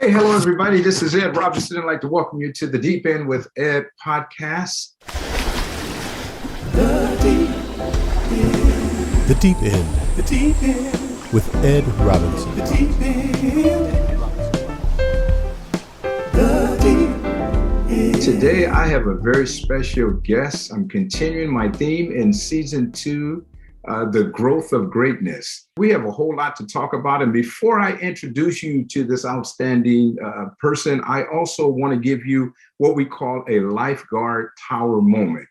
Hey, hello, everybody. This is Ed Robinson. I'd like to welcome you to the Deep End with Ed podcast. The Deep End. The Deep End. The Deep End. With Ed Robinson. The Deep End. The Deep End. Today, I have a very special guest. I'm continuing my theme in season 2, the growth of greatness. We have a whole lot to talk about. And before I introduce you to this outstanding person, I also want to give you what we call a lifeguard tower moment.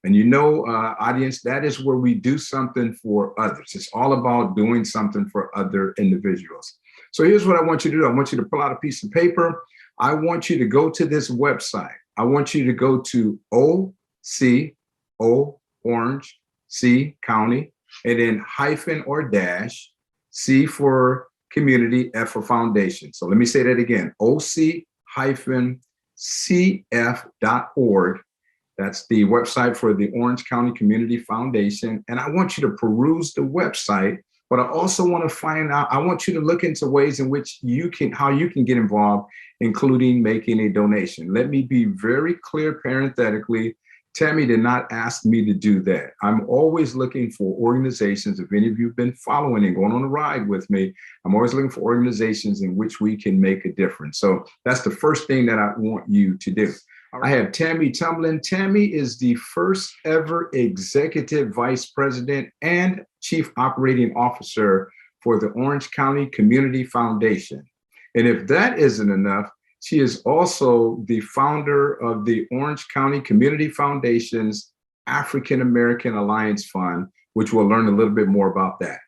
And you know, audience, that is where we do something for others. It's all about doing something for other individuals. So here's what I want you to do. I want you to pull out a piece of paper. I want you to go to this website. I want you to go to O Orange, C County, and then hyphen or dash, C for community, F for foundation. So let me say that again, OC-CF.org. That's the website for the Orange County Community Foundation. And I want you to peruse the website, but I also want to find out, I want you to look into ways in which how you can get involved, including making a donation. Let me be very clear parenthetically. Tammy did not ask me to do that. I'm always looking for organizations. If any of you have been following and going on a ride with me, I'm always looking for organizations in which we can make a difference. So that's the first thing that I want you to do. I have Tammy Tumbling. Tammy is the first ever executive vice president and chief operating officer for the Orange County Community Foundation. And if that isn't enough, she is also the founder of the Orange County Community Foundation's African American Alliance Fund, which we'll learn a little bit more about that.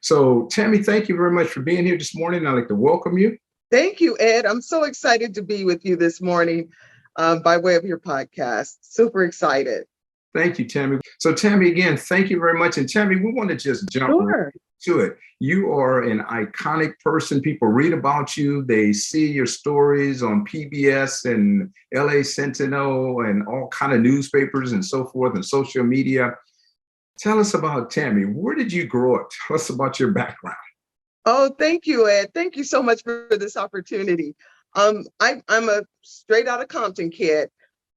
So Tammy, thank you very much for being here this morning. I'd like to welcome you. Thank you, Ed. I'm so excited to be with you this morning by way of your podcast. Super excited. Thank you, Tammy. So Tammy, again, thank you very much. And Tammy, we want to just jump right to it. You are an iconic person. People read about you. They see your stories on PBS and LA Sentinel and all kind of newspapers and so forth and social media. Tell us about Tammy. Where did you grow up? Tell us about your background. Oh, thank you, Ed. Thank you so much for this opportunity. I'm a straight out of Compton kid.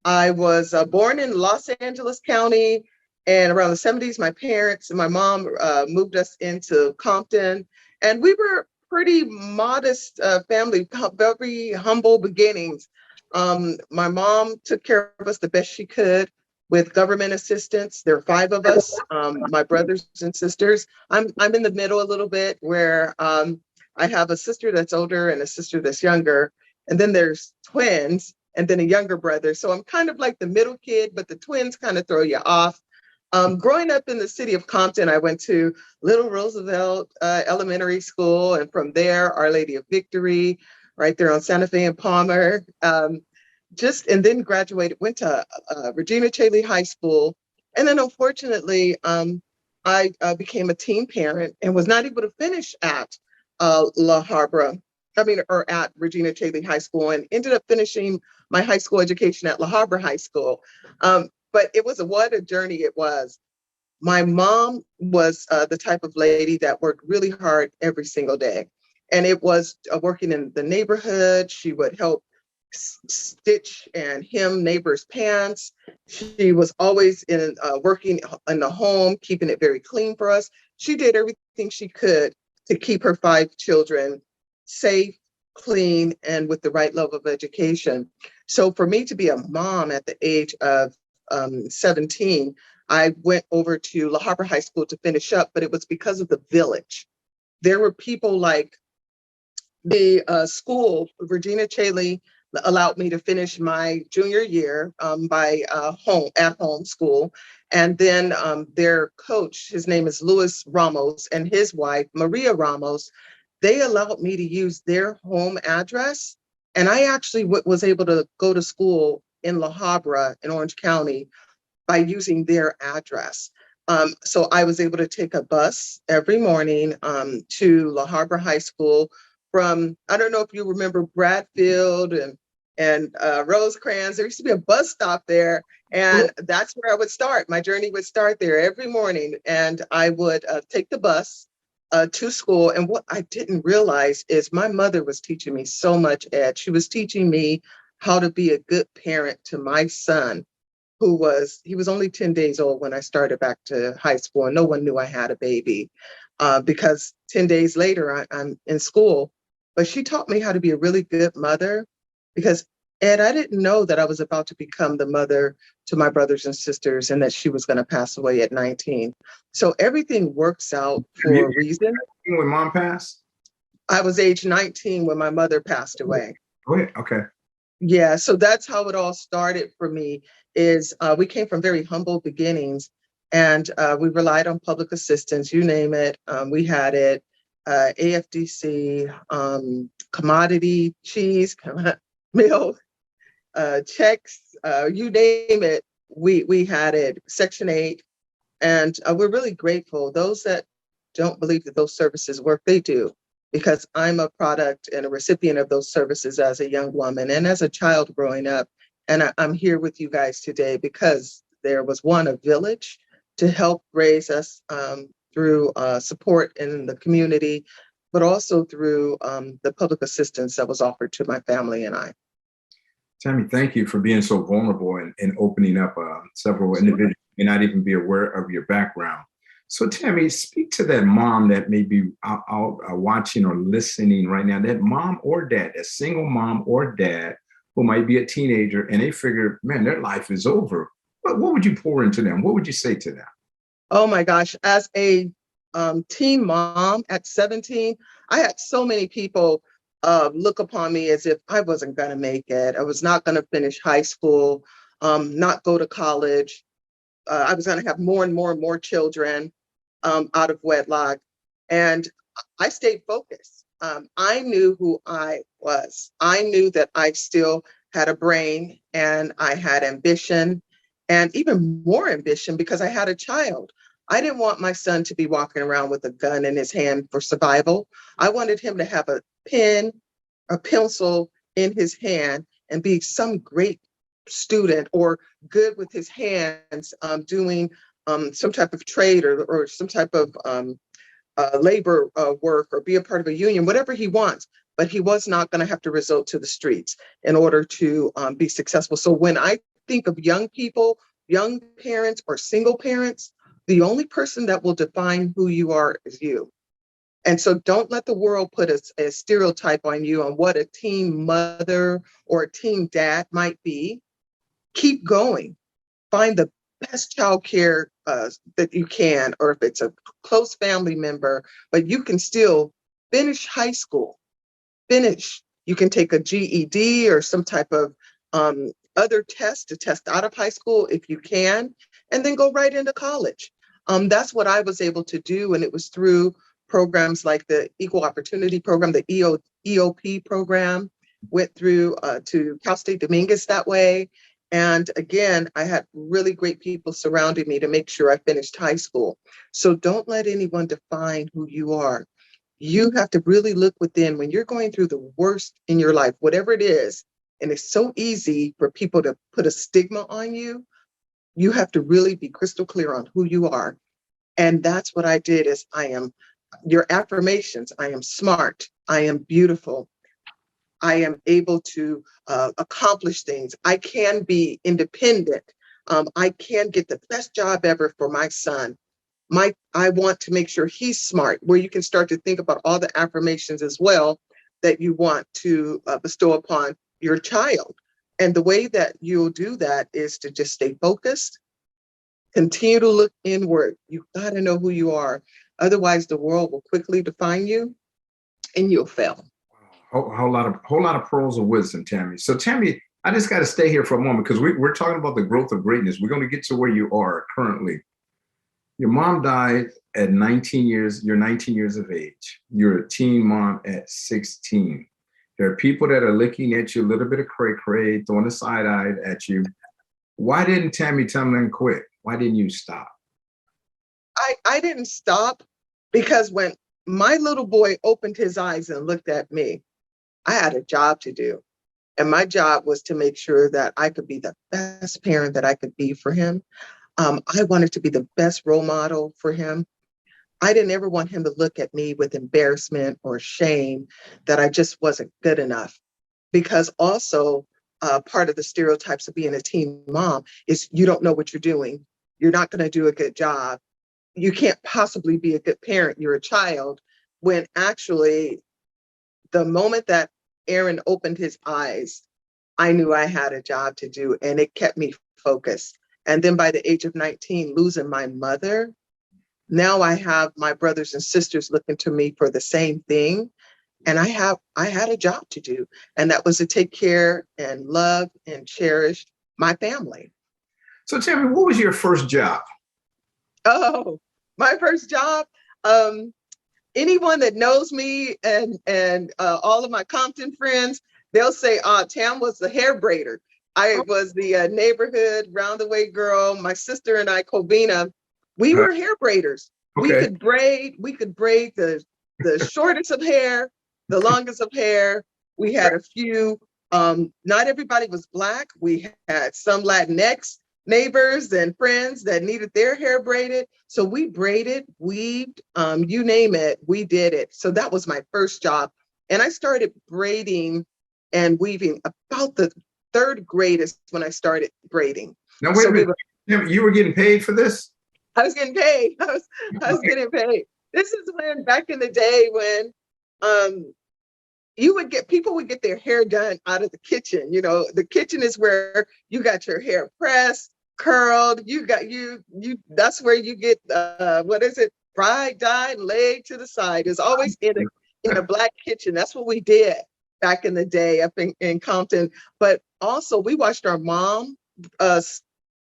I was born in Los Angeles County, and around the 70s, my parents and my mom moved us into Compton, and we were pretty modest family, very humble beginnings. My mom took care of us the best she could with government assistance. There are 5 of us, my brothers and sisters. I'm in the middle a little bit where I have a sister that's older and a sister that's younger. And then there's twins and then a younger brother. So I'm kind of like the middle kid, but the twins kind of throw you off. Growing up in the city of Compton, I went to Little Roosevelt Elementary School. And from there, Our Lady of Victory, right there on Santa Fe and Palmer. And then graduated, went to Regina Chaley High School. And then unfortunately, I became a teen parent and was not able to finish at at Regina Chaley High School, and ended up finishing my high school education at La Habra High School. But what a journey it was. My mom was the type of lady that worked really hard every single day. And it was working in the neighborhood. She would help stitch and hem neighbors' pants. She was always working in the home, keeping it very clean for us. She did everything she could to keep her 5 children safe, clean, and with the right level of education. So for me to be a mom at the age of 17, I went over to La Habra High School to finish up, but it was because of the village. There were people like the school, Regina Chaley, allowed me to finish my junior year by at-home school. And then their coach, his name is Luis Ramos, and his wife, Maria Ramos, they allowed me to use their home address. And I actually was able to go to school in La Habra in Orange County by using their address. So I was able to take a bus every morning to La Habra High School from, I don't know if you remember Bradfield and Rosecrans. There used to be a bus stop there, and that's where I would start. My journey would start there every morning, and I would take the bus to school. And what I didn't realize is my mother was teaching me so much, Ed. She was teaching me how to be a good parent to my son, he was only 10 days old when I started back to high school, and no one knew I had a baby because 10 days later I'm in school. But she taught me how to be a really good mother because, Ed, I didn't know that I was about to become the mother to my brothers and sisters and that she was going to pass away at 19. So everything works out for a reason. When mom passed? I was age 19 when my mother passed away. Oh, yeah. Okay. Yeah, so that's how it all started for me. Is we came from very humble beginnings, and we relied on public assistance. You name it, we had it. AFDC, commodity cheese, milk, checks, you name it. We had it. Section 8, and we're really grateful. Those that don't believe that those services work, they do, because I'm a product and a recipient of those services as a young woman and as a child growing up. And I'm here with you guys today because there was a village to help raise us through support in the community, but also through the public assistance that was offered to my family and I. Tammy, thank you for being so vulnerable and opening up several individuals who may not even be aware of your background. So Tammy, speak to that mom that may be out watching or listening right now, that mom or dad, that single mom or dad who might be a teenager and they figure, man, their life is over. What would you pour into them? What would you say to them? Oh my gosh, as a teen mom at 17, I had so many people look upon me as if I wasn't going to make it. I was not going to finish high school, not go to college. I was going to have more and more and more children out of wedlock. And I stayed focused. I knew who I was. I knew that I still had a brain and I had ambition, and even more ambition because I had a child. I didn't want my son to be walking around with a gun in his hand for survival. I wanted him to have a pen, a pencil in his hand and be some great student or good with his hands, doing some type of trade or some type of labor work or be a part of a union, whatever he wants. But he was not going to have to resort to the streets in order to be successful. So when I think of young people, young parents or single parents, the only person that will define who you are is you. And so don't let the world put a stereotype on you on what a teen mother or a teen dad might be. Keep going. Find the best childcare that you can, or if it's a close family member, but you can still finish high school. Finish. You can take a GED or some type of other test to test out of high school if you can, and then go right into college. That's what I was able to do, and it was through programs like the Equal Opportunity Program, the EOP program, went through to Cal State Dominguez that way. And again, I had really great people surrounding me to make sure I finished high school. So don't let anyone define who you are. You have to really look within when you're going through the worst in your life, whatever it is. And it's so easy for people to put a stigma on you. You have to really be crystal clear on who you are. And that's what I did is I am your affirmations. I am smart. I am beautiful. I am able to accomplish things. I can be independent. I can get the best job ever for my son. I want to make sure he's smart, where you can start to think about all the affirmations as well that you want to bestow upon your child. And the way that you'll do that is to just stay focused, continue to look inward. You got to know who you are. Otherwise, the world will quickly define you and you'll fail. Whole lot of pearls of wisdom, Tammy. So Tammy, I just got to stay here for a moment because we're talking about the growth of greatness. We're going to get to where you are currently. Your mom died at 19 years. You're 19 years of age. You're a teen mom at 16. There are people that are looking at you a little bit of cray-cray, throwing a side-eye at you. Why didn't Tammy Tumbling quit? Why didn't you stop? I didn't stop because when my little boy opened his eyes and looked at me, I had a job to do. And my job was to make sure that I could be the best parent that I could be for him. I wanted to be the best role model for him. I didn't ever want him to look at me with embarrassment or shame that I just wasn't good enough. Because also part of the stereotypes of being a teen mom is you don't know what you're doing. You're not going to do a good job. You can't possibly be a good parent. You're a child. When actually, the moment that Aaron opened his eyes, I knew I had a job to do, and it kept me focused. And then by the age of 19, losing my mother, now I have my brothers and sisters looking to me for the same thing. And I had a job to do, and that was to take care and love and cherish my family. So tell me, what was your first job? Oh, my first job. Anyone that knows me and all of my Compton friends, they'll say, Tam was the hair braider. I was the neighborhood round the way girl. My sister and I, Cobina, we were hair braiders. Okay. We could braid the shortest of hair, the longest of hair. We had a few, not everybody was Black. We had some Latinx neighbors and friends that needed their hair braided. So we braided, weaved, you name it, we did it. So that was my first job. And I started braiding and weaving about the third grade is when I started braiding. Now, wait a minute. You were getting paid for this? I was getting paid. I was getting paid. This is when, back in the day, when people would get their hair done out of the kitchen. You know, the kitchen is where you got your hair pressed, curled. That's where you get fried, dyed, laid to the side. It's always in a Black kitchen. That's what we did back in the day up in Compton. But also we watched our mom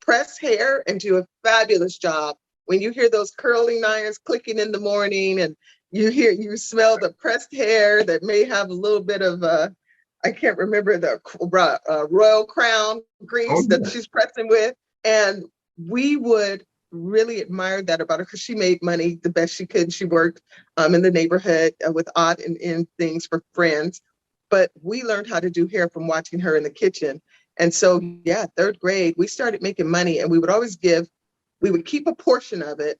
press hair and do a fabulous job. When you hear those curling irons clicking in the morning and you smell the pressed hair that may have a little bit of I can't remember the royal crown grease that she's pressing with. And we would really admire that about her because she made money the best she could. She worked in the neighborhood with odd and things for friends. But we learned how to do hair from watching her in the kitchen. And so, yeah, third grade, we started making money, and we would keep a portion of it.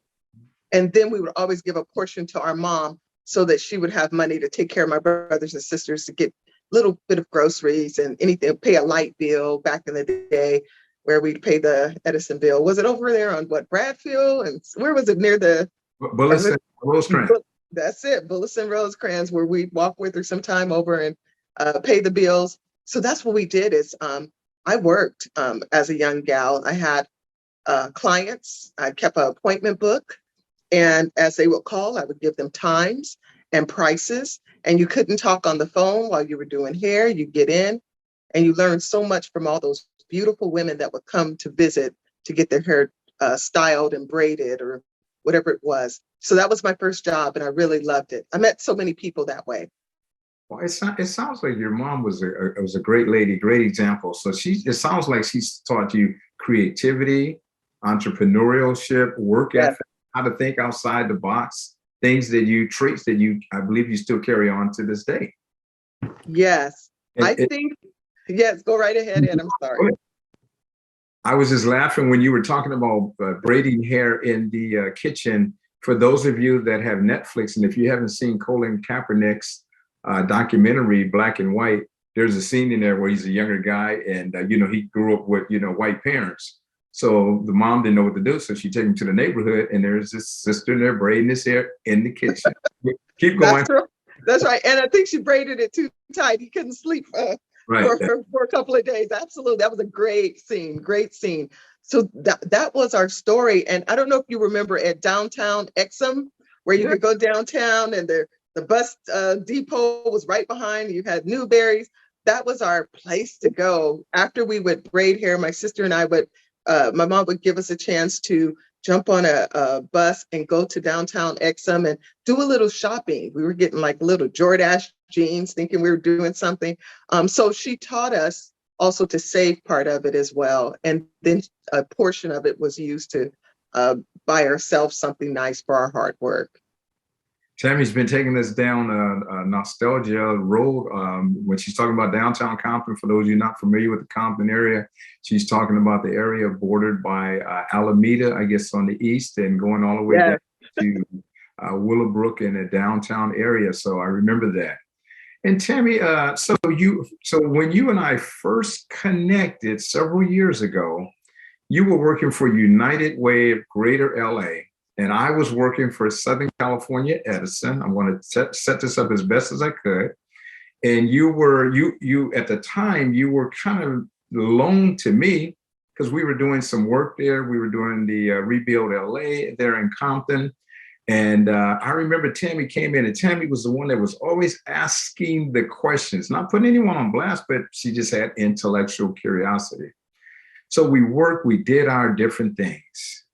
And then we would always give a portion to our mom so that she would have money to take care of my brothers and sisters, to get a little bit of groceries and anything, pay a light bill back in the day where we'd pay the Edison bill. Was it over there on Bradfield? And where was it, near the Bullison Rosecrans? That's it, Bullison Rosecrans, where we'd walk with her sometime over and pay the bills. So that's what we did is I worked as a young gal. I had clients. I kept an appointment book. And as they would call, I would give them times and prices. And you couldn't talk on the phone while you were doing hair. You get in and you learn so much from all those beautiful women that would come to visit to get their hair styled and braided or whatever it was. So that was my first job, and I really loved it. I met so many people that way. Well, it sounds like your mom was a great lady, great example. So it sounds like she's taught you creativity, entrepreneurship, work ethic, how to think outside the box, traits that I believe you still carry on to this day. Yes, yes, go right ahead, Ed. I'm sorry. I was just laughing when you were talking about braiding hair in the kitchen. For those of you that have Netflix, and if you haven't seen Colin Kaepernick's documentary, Black and White, there's a scene in there where he's a younger guy and, he grew up with, white parents. So the mom didn't know what to do. So she took him to the neighborhood, and there's this sister there braiding his hair in the kitchen. Keep going. That's right. And I think she braided it too tight. He couldn't sleep for a couple of days. Absolutely. That was a great scene. So that was our story. And I don't know if you remember at downtown Exum, where you could go downtown and the bus depot was right behind. You had Newberry's. That was our place to go. After we would braid hair, my sister and I would, my mom would give us a chance to jump on a bus and go to downtown Exum and do a little shopping. We were getting like little Jordache jeans, thinking we were doing something. So she taught us also to save part of it as well. And then a portion of it was used to buy ourselves something nice for our hard work. Tammy's been taking us down a nostalgia road when she's talking about downtown Compton. For those of you not familiar with the Compton area, she's talking about the area bordered by Alameda, I guess, on the east, and going all the way down to Willowbrook in a downtown area. So I remember that. And Tammy, so when you and I first connected several years ago, you were working for United Way of Greater LA, and I was working for Southern California Edison. I'm going to set this up as best as I could. And you at the time, you were kind of loaned to me because we were doing some work there. We were doing the Rebuild LA there in Compton. And I remember Tammy came in, and Tammy was the one that was always asking the questions, not putting anyone on blast, but she just had intellectual curiosity. So we did our different things.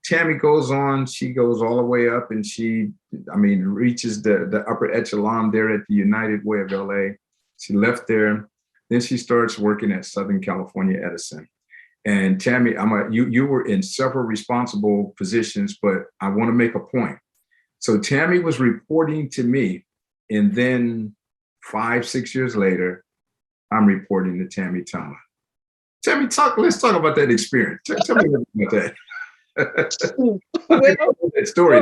Tammy goes on, she goes all the way up, and reaches the upper echelon there at the United Way of LA. She left there. Then she starts working at Southern California Edison. And Tammy, you were in several responsible positions, but I want to make a point. So Tammy was reporting to me, and then 5-6 years later, I'm reporting to Tammy Tumbling. Tammy, let's talk about that experience. Tell me about that. That story.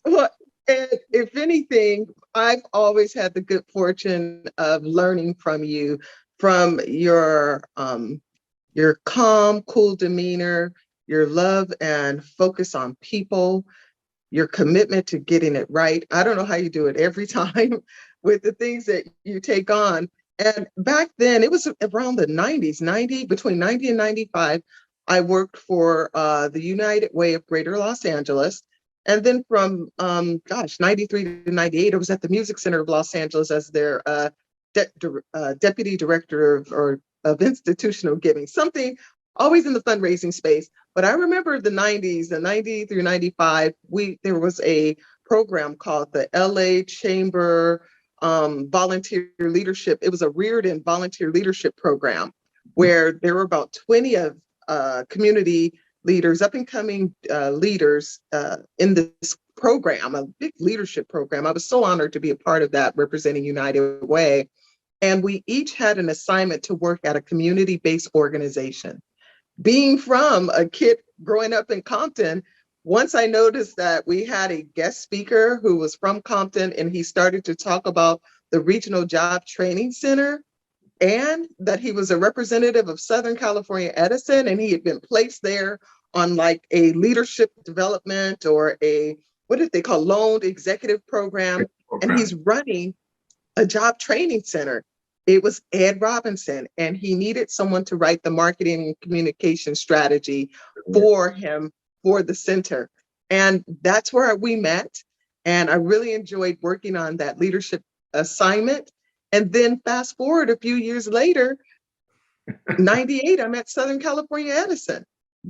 Well, and if anything, I've always had the good fortune of learning from you, from your calm, cool demeanor, your love and focus on people, your commitment to getting it right. I don't know how you do it every time with the things that you take on. And back then, it was around the 90s, between 90 and 95, I worked for the United Way of Greater Los Angeles. And then from, 93 to 98, I was at the Music Center of Los Angeles as their deputy director of institutional giving, something always in the fundraising space. But I remember the 90s, the 90 through 95, there was a program called the LA Chamber Volunteer Leadership. It was a Reardon Volunteer Leadership Program where there were about 20 of community leaders, up and coming leaders in this program, a big leadership program. I was so honored to be a part of that, representing United Way. And we each had an assignment to work at a community-based organization. Being from a kid growing up in Compton, once I noticed that we had a guest speaker who was from Compton, and he started to talk about the Regional Job Training Center, and that he was a representative of Southern California Edison, and he had been placed there on like a leadership development or what did they call, loaned executive program, and he's running a job training center. It was Ed Robinson, and he needed someone to write the marketing and communication strategy for him for the center. And that's where we met. And I really enjoyed working on that leadership assignment. And then fast forward a few years later, 98, I'm at Southern California Edison.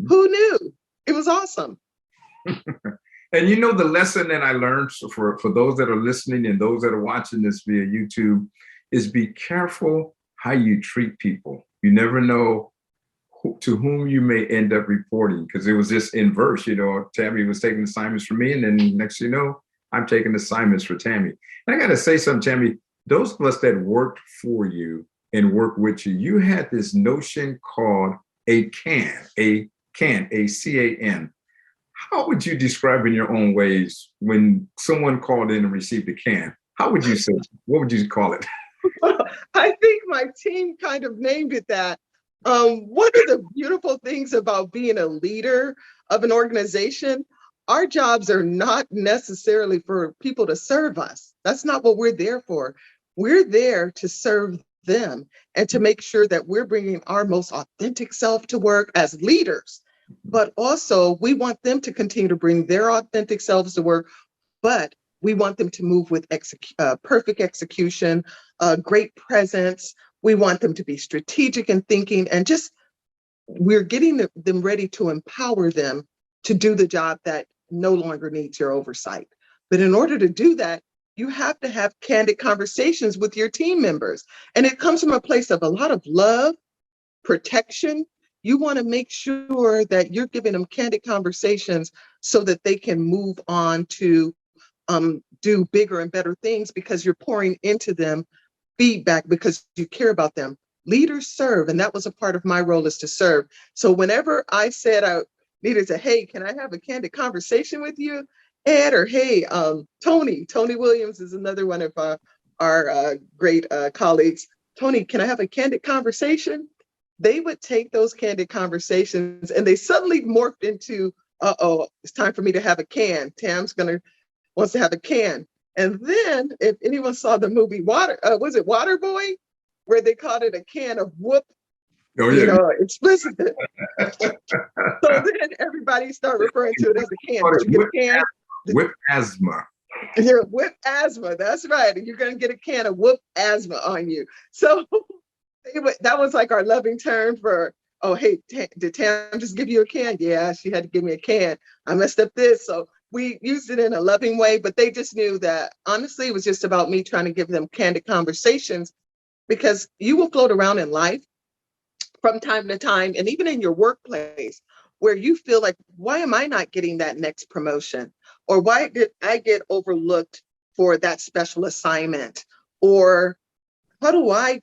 Who knew? It was awesome. And you know, the lesson that I learned for those that are listening and those that are watching this via YouTube is be careful how you treat people. You never know to whom you may end up reporting, because it was just inverse. You know, Tammy was taking assignments for me, and then next you know, I'm taking assignments for Tammy. And I got to say something, Tammy, those of us that worked for you and worked with you, you had this notion called a CAN. How would you describe in your own ways when someone called in and received a CAN? How would you say, what would you call it? I think my team kind of named it that. One of the beautiful things about being a leader of an organization, our jobs are not necessarily for people to serve us. That's not what we're there for. We're there to serve them and to make sure that we're bringing our most authentic self to work as leaders. But also, we want them to continue to bring their authentic selves to work, but we want them to move with perfect execution, great presence. We want them to be strategic in thinking, and just we're getting them ready to empower them to do the job that no longer needs your oversight. But in order to do that, you have to have candid conversations with your team members. And it comes from a place of a lot of love, protection. You want to make sure that you're giving them candid conversations so that they can move on to do bigger and better things, because you're pouring into them feedback because you care about them. Leaders serve, and that was a part of my role, is to serve. So whenever I said I needed to, hey, can I have a candid conversation with you? Ed, or hey, Tony. Tony Williams is another one of our great colleagues. Tony, can I have a candid conversation? They would take those candid conversations and they suddenly morphed into, uh-oh, it's time for me to have a can. Tam's wants to have a can. And then if anyone saw the movie was it Waterboy? Where they called it a can of whoop, Oh, yeah. Explicit. So then everybody started referring to it as a can. Did you get a can? Whip asthma. Yeah, whip asthma. That's right. And you're going to get a can of whoop asthma on you. So that was like our loving term for, oh, hey, did Tam just give you a can? Yeah, she had to give me a can. I messed up this. So we used it in a loving way, but they just knew that honestly, it was just about me trying to give them candid conversations, because you will float around in life from time to time, and even in your workplace, where you feel like, why am I not getting that next promotion? Or why did I get overlooked for that special assignment? Or how do I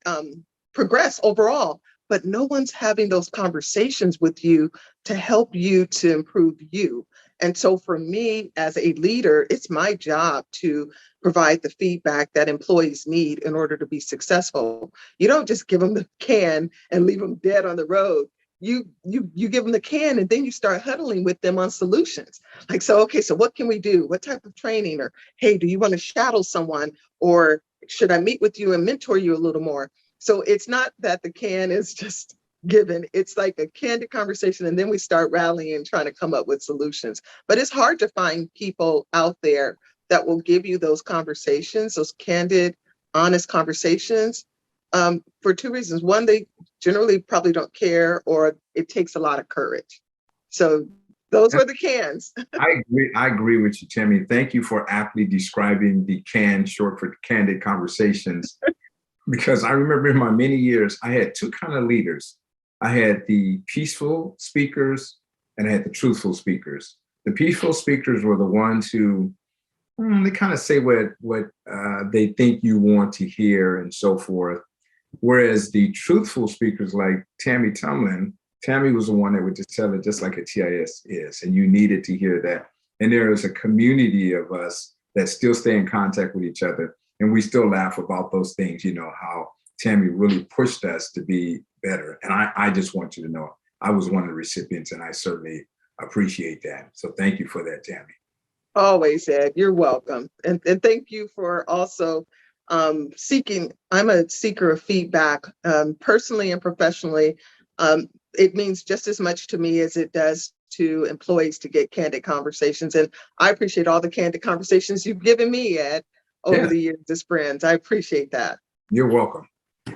progress overall? But no one's having those conversations with you to help you to improve you. And so for me as a leader, it's my job to provide the feedback that employees need in order to be successful. You don't just give them the can and leave them dead on the road. You give them the can and then you start huddling with them on solutions. Like, so, okay, so what can we do? What type of training? Or, hey, do you want to shadow someone? Or should I meet with you and mentor you a little more? So it's not that the can is just given. It's like a candid conversation. And then we start rallying and trying to come up with solutions. But it's hard to find people out there that will give you those conversations, those candid, honest conversations, for two reasons. One, they generally probably don't care, or it takes a lot of courage. So those were the cans. I agree with you, Tammy. Thank you for aptly describing the can, short for Candid Conversations. Because I remember in my many years, I had two kind of leaders. I had the peaceful speakers and I had the truthful speakers. The peaceful speakers were the ones who they kind of say what they think you want to hear and so forth. Whereas the truthful speakers like Tammy Tumbling, Tammy was the one that would just tell it just like a TIS is, and you needed to hear that. And there is a community of us that still stay in contact with each other. And we still laugh about those things, how Tammy really pushed us to be better. And I just want you to know, I was one of the recipients and I certainly appreciate that. So thank you for that, Tammy. Always, Ed, you're welcome. And thank you for also seeking. I'm a seeker of feedback, personally and professionally. It means just as much to me as it does to employees to get candid conversations. And I appreciate all the candid conversations you've given me, Ed, over the years as friends. I appreciate that. You're welcome.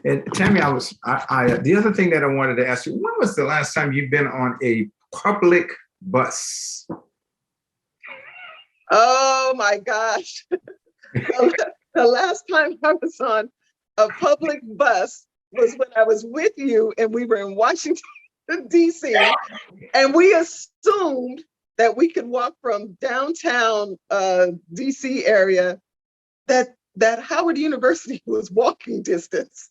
And Tammy, the other thing that I wanted to ask you, when was the last time you've been on a public bus? Oh my gosh. The last time I was on a public bus was when I was with you and we were in Washington, D.C. And we assumed that we could walk from downtown D.C. area, that Howard University was walking distance.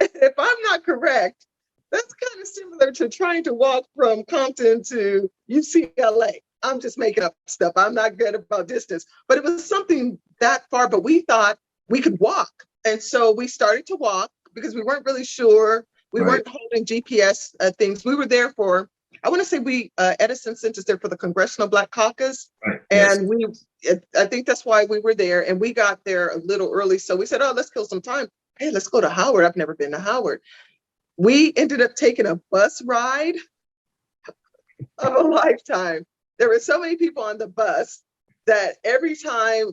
If I'm not correct, that's kind of similar to trying to walk from Compton to UCLA. I'm just making up stuff. I'm not good about distance, but it was something that far, but we thought we could walk. And so we started to walk because we weren't really sure. We weren't holding GPS things. We were there for, I want to say Edison sent us there for the Congressional Black Caucus. Right. And I think that's why we were there. And we got there a little early. So we said, oh, let's kill some time. Hey, let's go to Howard. I've never been to Howard. We ended up taking a bus ride of a lifetime. There were so many people on the bus that every time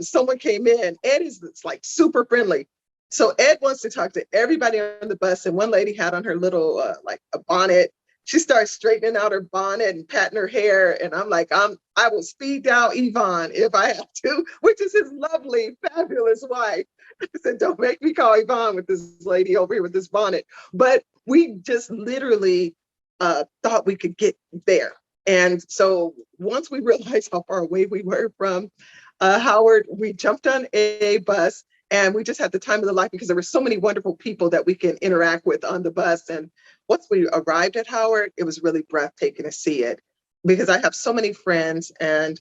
someone came in, Ed is like super friendly. So Ed wants to talk to everybody on the bus. And one lady had on her little like a bonnet. She starts straightening out her bonnet and patting her hair. And I'm like, I will speed down Yvonne if I have to, which is his lovely, fabulous wife. I said, don't make me call Yvonne with this lady over here with this bonnet. But we just literally thought we could get there. And so once we realized how far away we were from Howard, we jumped on a bus and we just had the time of the life because there were so many wonderful people that we can interact with on the bus. And once we arrived at Howard, it was really breathtaking to see it because I have so many friends and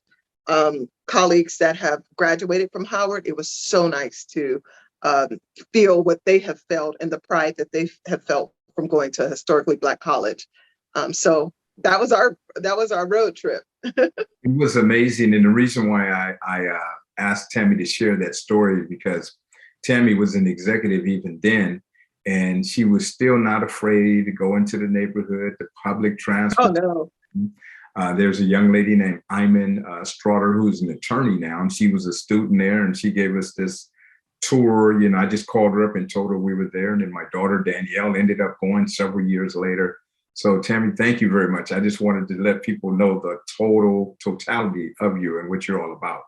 colleagues that have graduated from Howard. It was so nice to feel what they have felt and the pride that they have felt from going to a historically Black college. So that was our road trip. It was amazing. And the reason why I asked Tammy to share that story is because Tammy was an executive even then, and she was still not afraid to go into the neighborhood, the public transport. Oh, no. There's a young lady named Iman Straughter, who's an attorney now, and she was a student there, and she gave us this tour. I just called her up and told her we were there. And then my daughter, Danielle, ended up going several years later. So Tammy, thank you very much. I just wanted to let people know the totality of you and what you're all about.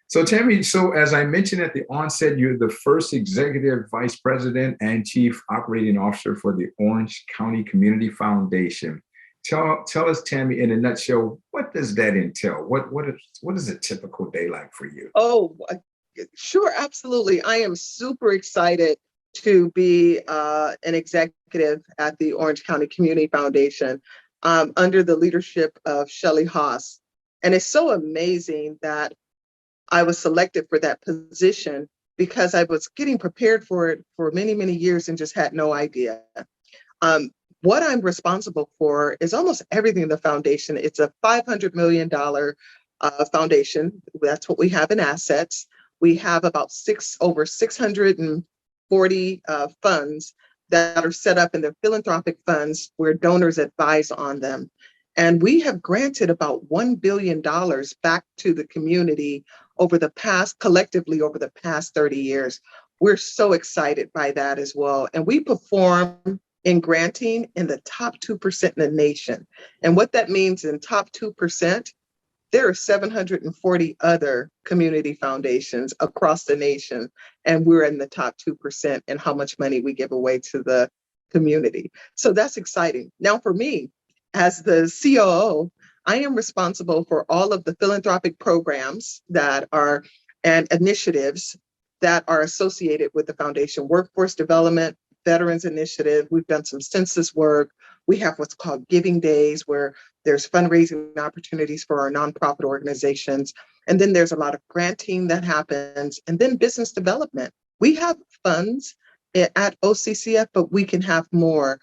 So Tammy, so as I mentioned at the onset, you're the first executive vice president and chief operating officer for the Orange County Community Foundation. Tell us, Tammy, in a nutshell, what does that entail? What is a typical day like for you? Oh, sure, absolutely. I am super excited to be an executive at the Orange County Community Foundation under the leadership of Shelley Haas. And it's so amazing that I was selected for that position because I was getting prepared for it for many, many years and just had no idea. What I'm responsible for is almost everything in the foundation. It's a $500 million foundation. That's what we have in assets. We have about over 640 funds that are set up in the philanthropic funds where donors advise on them. And we have granted about $1 billion back to the community collectively over the past 30 years. We're so excited by that as well. And we perform in granting in the top 2% in the nation. And what that means in top 2%, there are 740 other community foundations across the nation, and we're in the top 2% in how much money we give away to the community. So that's exciting. Now for me, as the COO, I am responsible for all of the philanthropic programs and initiatives that are associated with the foundation: workforce development, veterans initiative. We've done some census work. We have what's called giving days, where there's fundraising opportunities for our nonprofit organizations. And then there's a lot of granting that happens. And then business development. We have funds at OCCF, but we can have more,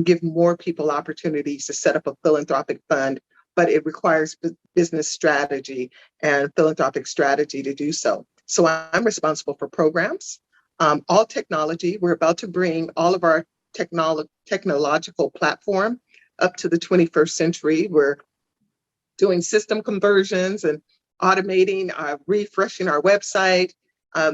give more people opportunities to set up a philanthropic fund, but it requires business strategy and philanthropic strategy to do so. So I'm responsible for programs, all technology. We're about to bring all of our technological platform up to the 21st century. We're doing system conversions and automating, refreshing our website.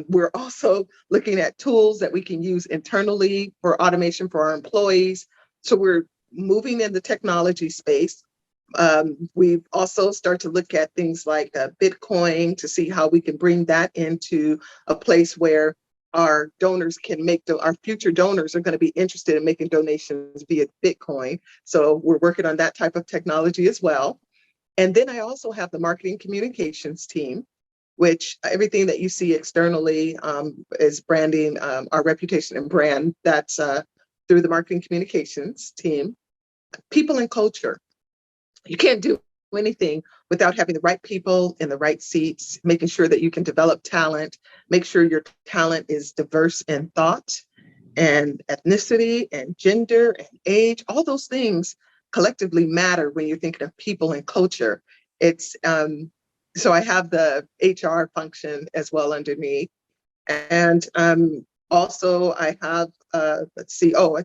We're also looking at tools that we can use internally for automation for our employees. So we're moving in the technology space. We've also started to look at things like Bitcoin to see how we can bring that into a place where our donors can our future donors are going to be interested in making donations via Bitcoin. So we're working on that type of technology as well. And then I also have the marketing communications team, which everything that you see externally is branding, our reputation and brand. That's through the marketing communications team. People and culture. You can't do anything without having the right people in the right seats, making sure that you can develop talent, make sure your talent is diverse in thought and ethnicity and gender and age. All those things collectively matter when you're thinking of people and culture. It's so I have the HR function as well underneath. And also I have, I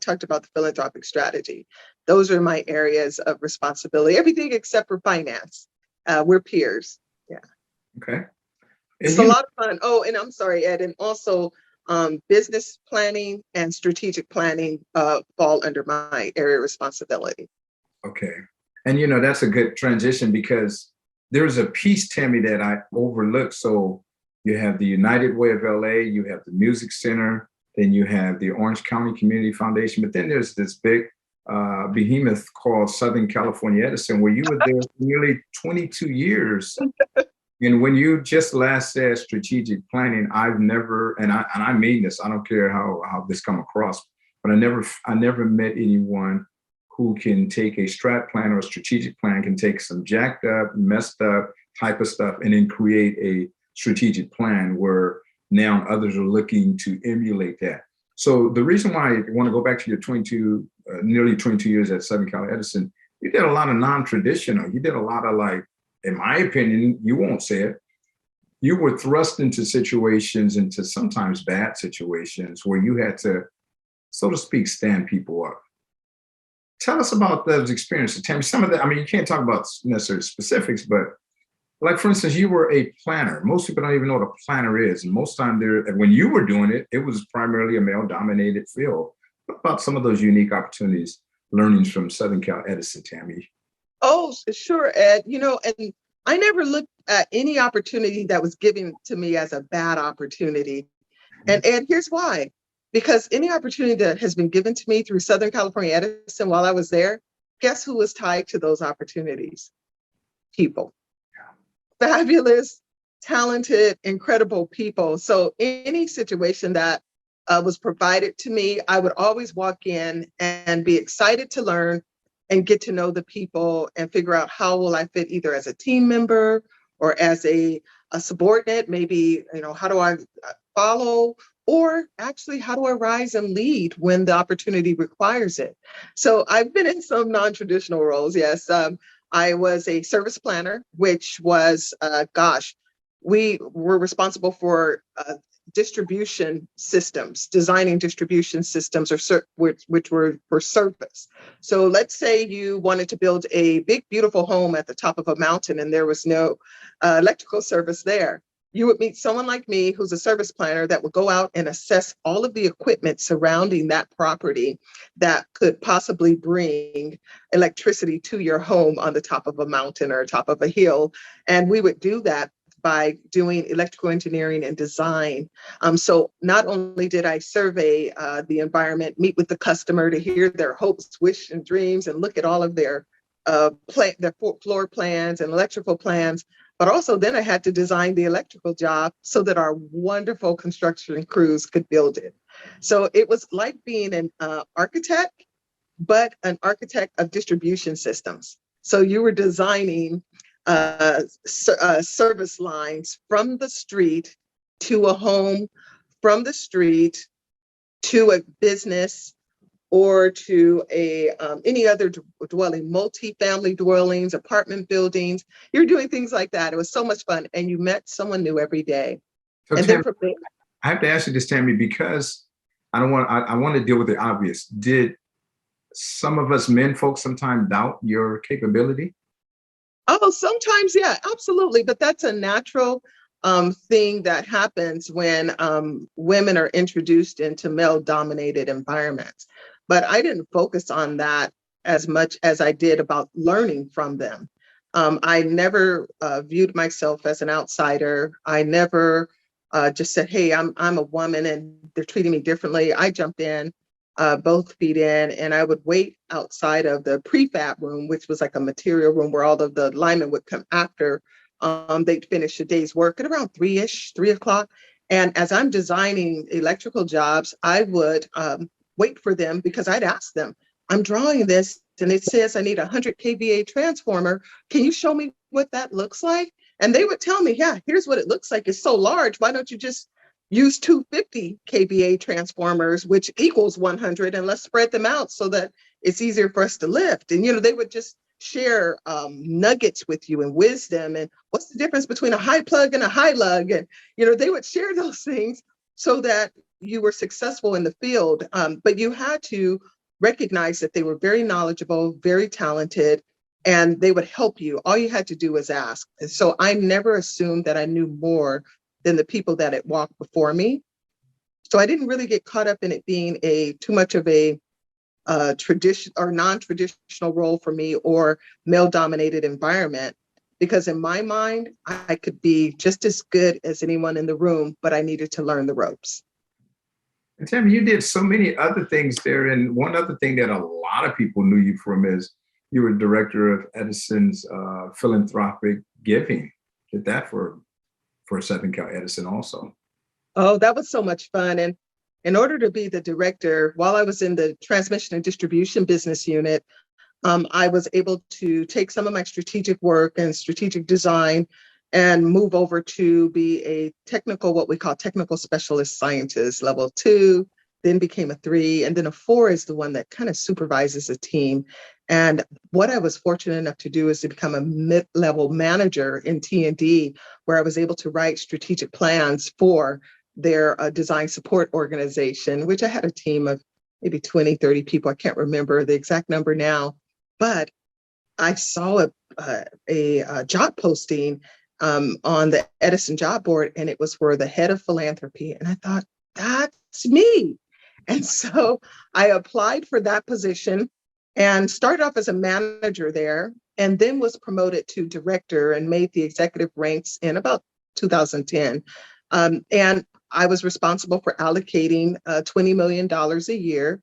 talked about the philanthropic strategy. Those are my areas of responsibility, everything except for finance. We're peers. Yeah. Okay. It's a lot of fun. Oh, and I'm sorry, Ed. And also business planning and strategic planning fall under my area of responsibility. Okay. And, that's a good transition because there's a piece, Tammy, that I overlooked. So you have the United Way of LA, you have the Music Center, then you have the Orange County Community Foundation, but then there's this big behemoth called Southern California Edison, where you were there for nearly 22 years. And when you just last said strategic planning, I've never, and I mean this, I don't care how this come across, but I never met anyone who can take a strat plan or a strategic plan, can take some jacked up, messed up, type of stuff, and then create a strategic plan where now others are looking to emulate that. So the reason why I want to go back to your nearly 22 years at Southern Cal Edison, you did a lot of non-traditional. You did a lot of, like, in my opinion, you won't say it, you were thrust into situations, into sometimes bad situations where you had to, so to speak, stand people up. Tell us about those experiences, Tammy. Some of that, I mean, you can't talk about necessarily specifics, but like, for instance, you were a planner. Most people don't even know what a planner is. And most time when you were doing it, it was primarily a male-dominated field. What about some of those unique opportunities, learnings from Southern Cal Edison, Tammy? Oh, sure, Ed. And I never looked at any opportunity that was given to me as a bad opportunity. And Ed, here's why. Because any opportunity that has been given to me through Southern California Edison while I was there, guess who was tied to those opportunities? People. Fabulous, talented, incredible people. So any situation that was provided to me, I would always walk in and be excited to learn and get to know the people and figure out how will I fit either as a team member or as a subordinate. Maybe, how do I follow, or actually how do I rise and lead when the opportunity requires it? So I've been in some non-traditional roles. Yes. I was a service planner, which was, we were responsible for distribution systems, designing distribution systems, which were for service. So let's say you wanted to build a big, beautiful home at the top of a mountain and there was no electrical service there. You would meet someone like me who's a service planner that would go out and assess all of the equipment surrounding that property that could possibly bring electricity to your home on the top of a mountain or top of a hill. And we would do that by doing electrical engineering and design. So not only did I survey the environment, meet with the customer to hear their hopes, wishes, and dreams, and look at all of their floor plans and electrical plans, but also then I had to design the electrical job so that our wonderful construction crews could build it. So it was like being an architect, but an architect of distribution systems. So you were designing service lines from the street to a home, from the street to a business, or to any other dwelling, multi-family dwellings, apartment buildings. You're doing things like that. It was so much fun, and you met someone new every day. So and Tammy, then from there, I have to ask you this, Tammy, because I want to deal with the obvious. Did some of us men folks sometimes doubt your capability? oh, sometimes, yeah, absolutely. But that's a natural thing that happens when women are introduced into male-dominated environments. But I didn't focus on that as much as I did about learning from them. I never viewed myself as an outsider. I never just said, hey, I'm a woman and they're treating me differently. I jumped in, both feet in, and I would wait outside of the prefab room, which was like a material room where all of the linemen would come after they'd finish a day's work at around 3 o'clock. And as I'm designing electrical jobs, I would wait for them because I'd ask them, I'm drawing this and it says I need a 100 kVA transformer. Can you show me what that looks like? And they would tell me, yeah, here's what it looks like. It's so large. Why don't you just use 250 kVA transformers, which equals 100, and let's spread them out so that it's easier for us to lift. And, they would just share nuggets with you and wisdom. And what's the difference between a high plug and a high lug? And, they would share those things so that you were successful in the field. But you had to recognize that they were very knowledgeable, very talented, and they would help you. All you had to do was ask. And so I never assumed that I knew more than the people that had walked before me. So I didn't really get caught up in it being too much of a tradition or non-traditional role for me or male-dominated environment, because in my mind, I could be just as good as anyone in the room, but I needed to learn the ropes. And Tammy, you did so many other things there. And one other thing that a lot of people knew you from is you were director of Edison's philanthropic giving. Did that for Southern Cal Edison also. Oh, that was so much fun. And in order to be the director, while I was in the transmission and distribution business unit, I was able to take some of my strategic work and strategic design and move over to be a technical, what we call technical specialist scientist, level 2, then became a 3, and then a 4 is the one that kind of supervises a team. And what I was fortunate enough to do is to become a mid-level manager in T&D, where I was able to write strategic plans for their design support organization, which I had a team of maybe 20, 30 people. I can't remember the exact number now, but I saw a job posting on the Edison job board, and it was for the head of philanthropy. And I thought, that's me. And so I applied for that position and started off as a manager there, and then was promoted to director and made the executive ranks in about 2010. And I was responsible for allocating $20 million a year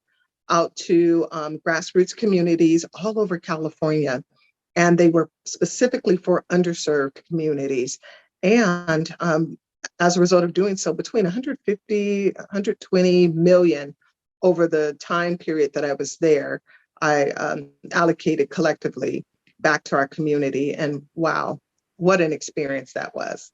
out to grassroots communities all over California. And they were specifically for underserved communities. And as a result of doing so, between 150, 120 million over the time period that I was there, I allocated collectively back to our community. And wow, what an experience that was.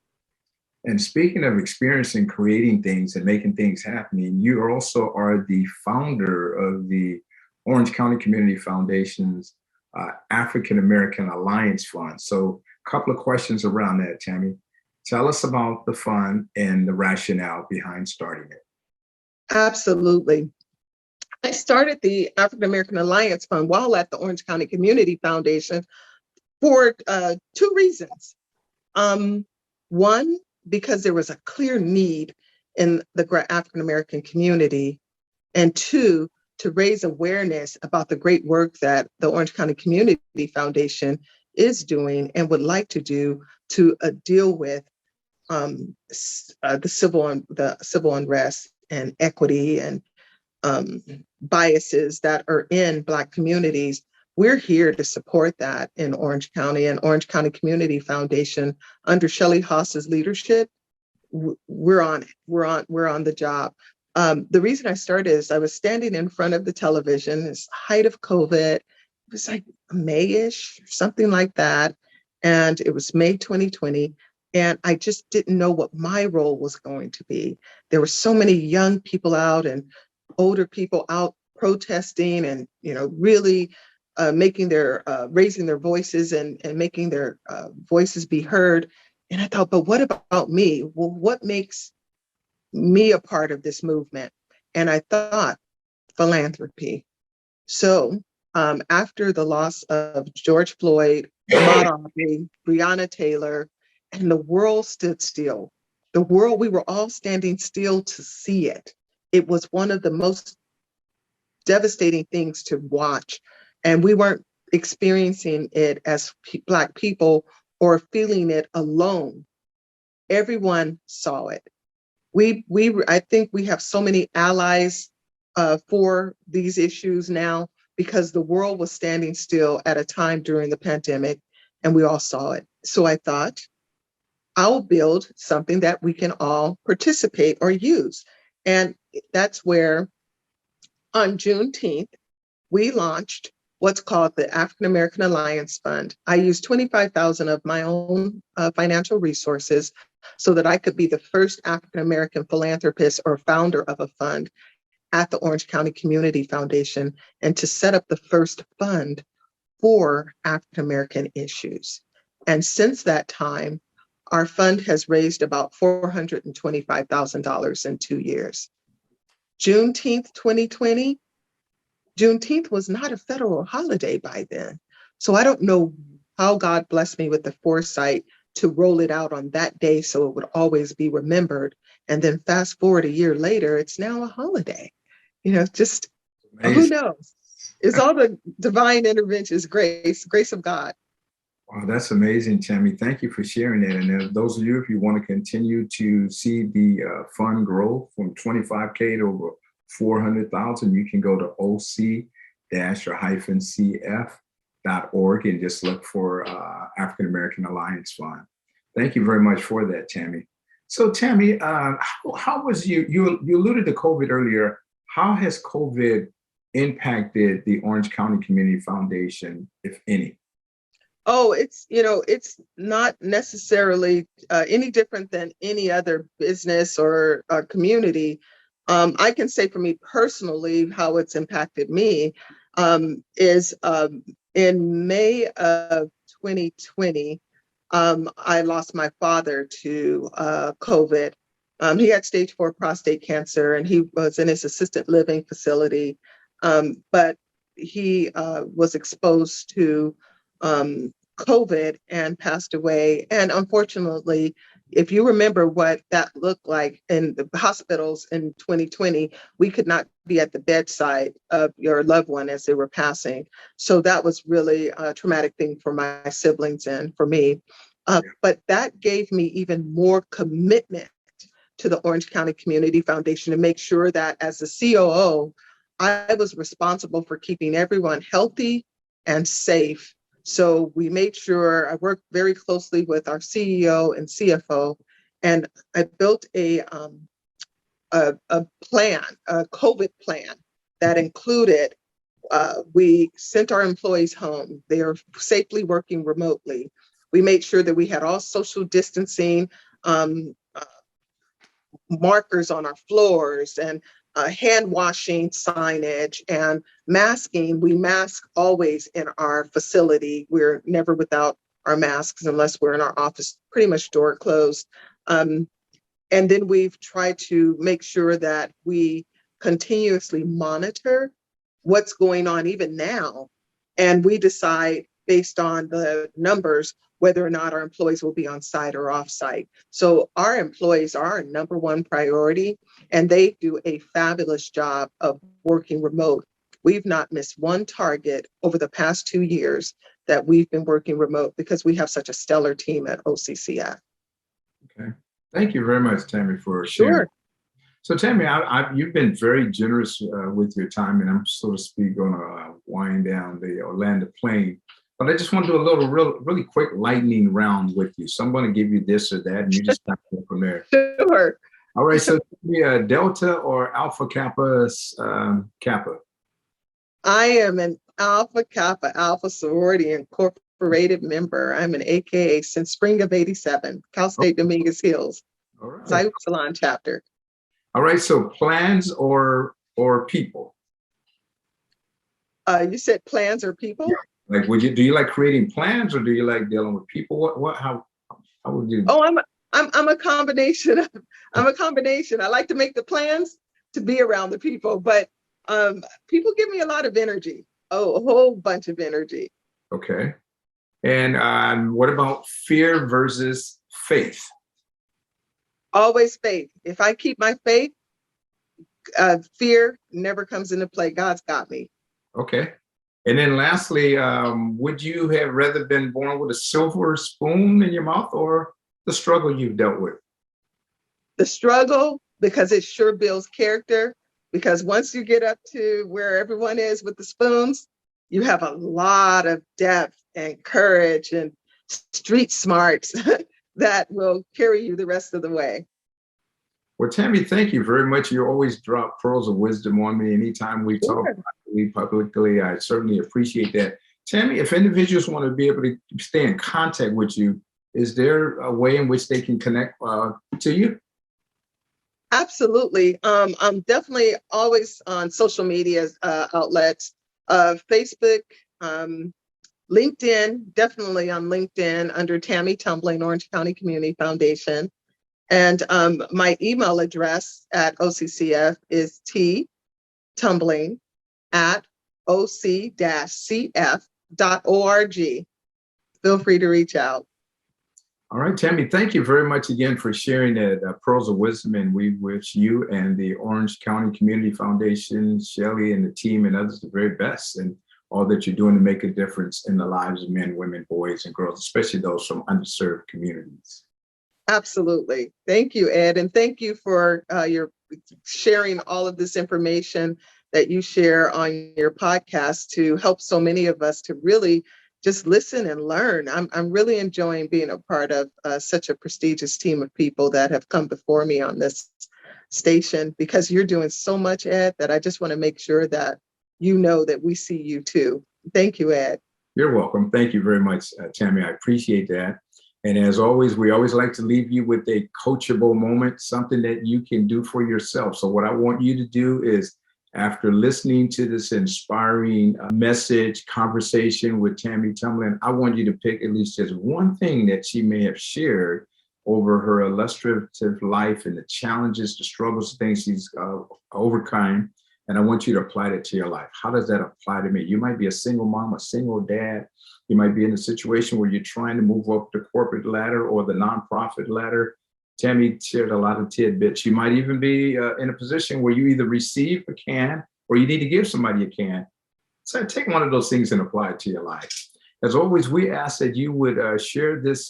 And speaking of experiencing creating things and making things happen, you also are the founder of the Orange County Community Foundation's African American Alliance Fund. So a couple of questions around that, Tammy. Tell us about the fund and the rationale behind starting it. Absolutely. I started the African American Alliance Fund while at the Orange County Community Foundation for 2 reasons. One, because there was a clear need in the African American community, and 2, to raise awareness about the great work that the Orange County Community Foundation is doing and would like to do to deal with the civil unrest and equity and biases that are in Black communities. We're here to support that in Orange County, and Orange County Community Foundation under Shelley Haas's leadership. We're on it. We're on the job. The reason I started is I was standing in front of the television. It's height of COVID. It was like May-ish, something like that. And it was May 2020. And I just didn't know what my role was going to be. There were so many young people out and older people out protesting and, really making raising their voices and making their voices be heard. And I thought, but what about me? Well, what makes me a part of this movement? And I thought philanthropy. So after the loss of George Floyd, Ahmaud Arbery, Breonna Taylor, and the world stood still. We were all standing still to see it. It was one of the most devastating things to watch. And we weren't experiencing it as Black people or feeling it alone. Everyone saw it. I think we have so many allies for these issues now because the world was standing still at a time during the pandemic and we all saw it. So I thought, I'll build something that we can all participate or use. And that's where on Juneteenth, we launched what's called the African American Alliance Fund. I used 25,000 of my own financial resources so that I could be the first African American philanthropist or founder of a fund at the Orange County Community Foundation, and to set up the first fund for African American issues. And since that time, our fund has raised about $425,000 in 2 years. Juneteenth 2020, Juneteenth was not a federal holiday by then. So I don't know how God blessed me with the foresight to roll it out on that day so it would always be remembered. And then fast forward a year later, it's now a holiday. Just amazing. Who knows? It's all the divine interventions, grace of God. Wow, that's amazing, Tammy. Thank you for sharing that. And those of you, if you want to continue to see the fund grow from 25K to over 400,000, you can go to OC-CF.org and just look for African American Alliance Fund. Thank you very much for that, Tammy. So, Tammy, how was you alluded to COVID earlier. How has COVID impacted the Orange County Community Foundation, if any? Oh, it's not necessarily any different than any other business or community. I can say for me personally, how it's impacted me is in May of 2020, I lost my father to COVID. He had stage 4 prostate cancer, and he was in his assisted living facility, but he was exposed to COVID and passed away. And unfortunately, if you remember what that looked like in the hospitals in 2020, we could not be at the bedside of your loved one as they were passing. So that was really a traumatic thing for my siblings and for me. But that gave me even more commitment to the Orange County Community Foundation to make sure that as the COO, I was responsible for keeping everyone healthy and safe. So we made sure I worked very closely with our CEO and CFO, and I built a plan, a COVID plan that included, we sent our employees home. They are safely working remotely. We made sure that we had all social distancing markers on our floors, and hand washing signage and masking. We mask always in our facility. We're never without our masks unless we're in our office, pretty much door closed. And then we've tried to make sure that we continuously monitor what's going on even now. And we decide based on the numbers whether or not our employees will be on site or off site. So our employees are our number one priority, and they do a fabulous job of working remote. We've not missed one target over the past 2 years that we've been working remote because we have such a stellar team at OCCF. Okay. Thank you very much, Tammy, for sharing. Sure. So Tammy, you've been very generous with your time, and I'm, so to speak, going to wind down the Orlando plane. But I just want to do a little really quick lightning round with you. So I'm going to give you this or that, and you just start from there. Sure. All right. So Delta or Alpha Kappa Kappa? I am an Alpha Kappa Alpha Sorority Incorporated member. I'm an AKA since spring of '87, Cal State Dominguez Hills, All right. Psi Upsilon chapter. All right. So plans or people? You said plans or people? Like, do you like creating plans, or do you like dealing with people? How would you? Oh, I'm a combination. I'm a combination. I like to make the plans to be around the people, but people give me a lot of energy. Oh, a whole bunch of energy. Okay. And what about fear versus faith? Always faith. If I keep my faith, fear never comes into play. God's got me. Okay. And then lastly, would you have rather been born with a silver spoon in your mouth, or the struggle you've dealt with? The struggle, because it sure builds character. Because once you get up to where everyone is with the spoons, you have a lot of depth and courage and street smarts that will carry you the rest of the way. Well, Tammy, thank you very much. You always drop pearls of wisdom on me anytime we talk publicly. I certainly appreciate that. Tammy, if individuals want to be able to stay in contact with you, is there a way in which they can connect to you? Absolutely. I'm definitely always on social media outlets, Facebook, LinkedIn, definitely on LinkedIn under Tammy Tumbling, Orange County Community Foundation. And my email address at OCCF is ttumbling@oc-cf.org. Feel free to reach out. All right, Tammy, thank you very much again for sharing that pearls of wisdom. And we wish you and the Orange County Community Foundation, Shelley and the team and others the very best, and all that you're doing to make a difference in the lives of men, women, boys, and girls, especially those from underserved communities. Absolutely. Thank you, Ed. And thank you for your sharing all of this information that you share on your podcast to help so many of us to really just listen and learn. I'm really enjoying being a part of such a prestigious team of people that have come before me on this station, because you're doing so much, Ed, that I just want to make sure that you know that we see you too. Thank you, Ed. You're welcome. Thank you very much, Tammy. I appreciate that. And as always, we always like to leave you with a coachable moment, something that you can do for yourself. So what I want you to do is, after listening to this inspiring message, conversation with Tammy Tumbling, I want you to pick at least just one thing that she may have shared over her illustrative life and the challenges, the struggles, the things she's overcome. And I want you to apply that to your life. How does that apply to me? You might be a single mom, a single dad. You might be in a situation where you're trying to move up the corporate ladder or the nonprofit ladder. Tammy shared a lot of tidbits. You might even be in a position where you either receive a can or you need to give somebody a can. So take one of those things and apply it to your life. As always, we ask that you would share this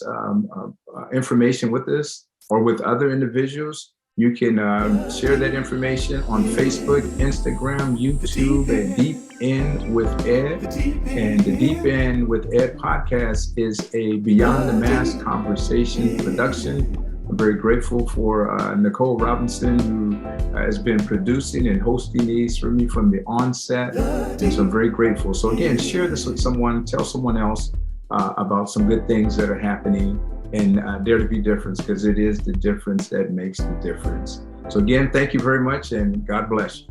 information with us or with other individuals. You can share that information on Facebook, Instagram, YouTube, and Deep End with Ed. And the Deep End with Ed podcast is a Beyond the Mask conversation production. I'm very grateful for Nicole Robinson, who has been producing and hosting these for me from the onset. And so I'm very grateful. So again, share this with someone, tell someone else about some good things that are happening, and dare to be different, because it is the difference that makes the difference. So again, thank you very much, and God bless you.